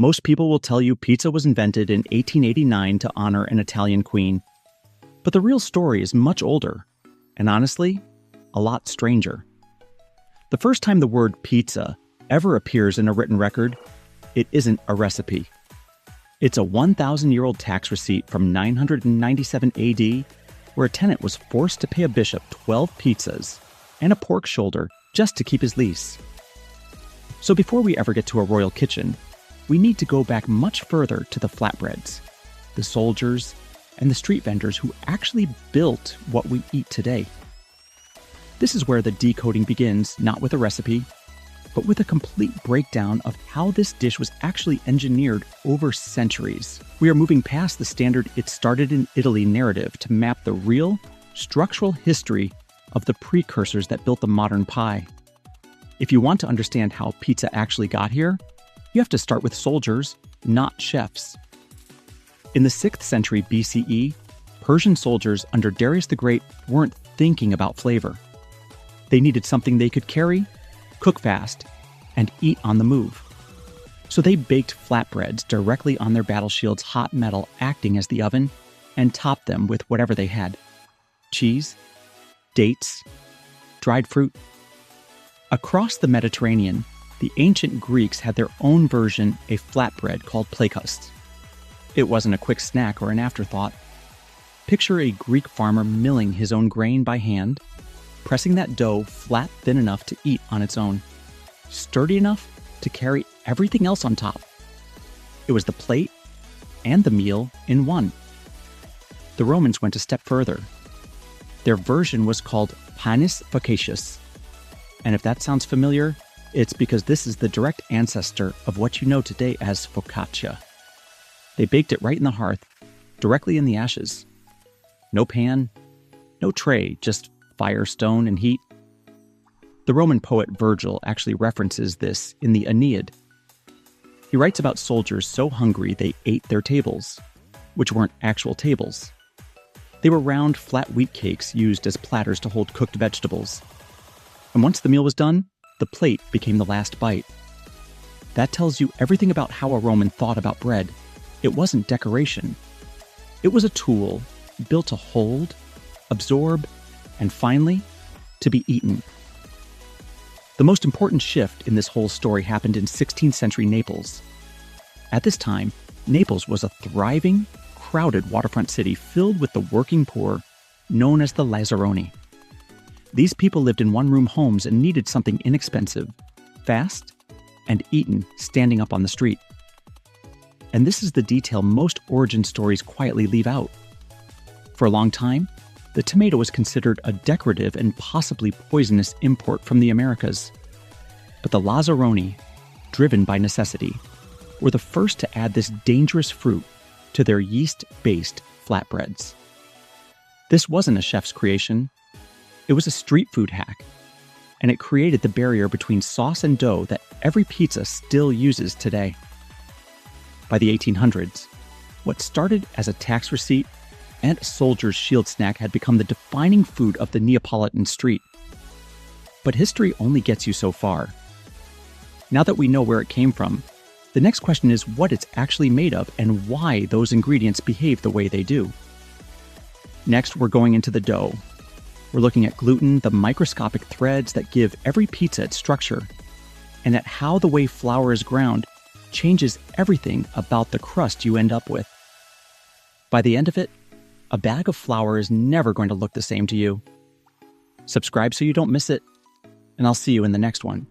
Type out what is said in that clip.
Most people will tell you pizza was invented in 1889 to honor an Italian queen. But the real story is much older, and honestly, a lot stranger. The first time the word pizza ever appears in a written record, it isn't a recipe. It's a 1,000-year-old tax receipt from 997 AD, where a tenant was forced to pay a bishop 12 pizzas and a pork shoulder just to keep his lease. So before we ever get to a royal kitchen, we need to go back much further to the flatbreads, the soldiers, and the street vendors who actually built what we eat today. This is where the decoding begins, not with a recipe, but with a complete breakdown of how this dish was actually engineered over centuries. We are moving past the standard "it started in Italy" narrative to map the real, structural history of the precursors that built the modern pie. If you want to understand how pizza actually got here, you have to start with soldiers, not chefs. In the 6th century BCE, Persian soldiers under Darius the Great weren't thinking about flavor. They needed something they could carry, cook fast, and eat on the move. So they baked flatbreads directly on their battle shields' hot metal acting as the oven, and topped them with whatever they had: cheese, dates, dried fruit. Across the Mediterranean, the ancient Greeks had their own version, a flatbread called plakos. It wasn't a quick snack or an afterthought. Picture a Greek farmer milling his own grain by hand, pressing that dough flat thin enough to eat on its own, sturdy enough to carry everything else on top. It was the plate and the meal in one. The Romans went a step further. Their version was called Panis Focacius. And if that sounds familiar, it's because this is the direct ancestor of what you know today as focaccia. They baked it right in the hearth, directly in the ashes. No pan, no tray, just fire, stone, and heat. The Roman poet Virgil actually references this in the Aeneid. He writes about soldiers so hungry they ate their tables, which weren't actual tables. They were round, flat wheat cakes used as platters to hold cooked vegetables. And once the meal was done, the plate became the last bite. That tells you everything about how a Roman thought about bread. It wasn't decoration. It was a tool built to hold, absorb, and finally, to be eaten. The most important shift in this whole story happened in 16th century Naples. At this time, Naples was a thriving, crowded waterfront city filled with the working poor, known as the Lazzaroni. These people lived in one-room homes and needed something inexpensive, fast, and eaten standing up on the street. And this is the detail most origin stories quietly leave out. For a long time, the tomato was considered a decorative and possibly poisonous import from the Americas. But the Lazzaroni, driven by necessity, were the first to add this dangerous fruit to their yeast-based flatbreads. This wasn't a chef's creation. It was a street food hack, and it created the barrier between sauce and dough that every pizza still uses today. By the 1800s, what started as a tax receipt and a soldier's shield snack had become the defining food of the Neapolitan street. But history only gets you so far. Now that we know where it came from, the next question is what it's actually made of and why those ingredients behave the way they do. Next, we're going into the dough. We're looking at gluten, the microscopic threads that give every pizza its structure, and at how the way flour is ground changes everything about the crust you end up with. By the end of it, a bag of flour is never going to look the same to you. Subscribe so you don't miss it, and I'll see you in the next one.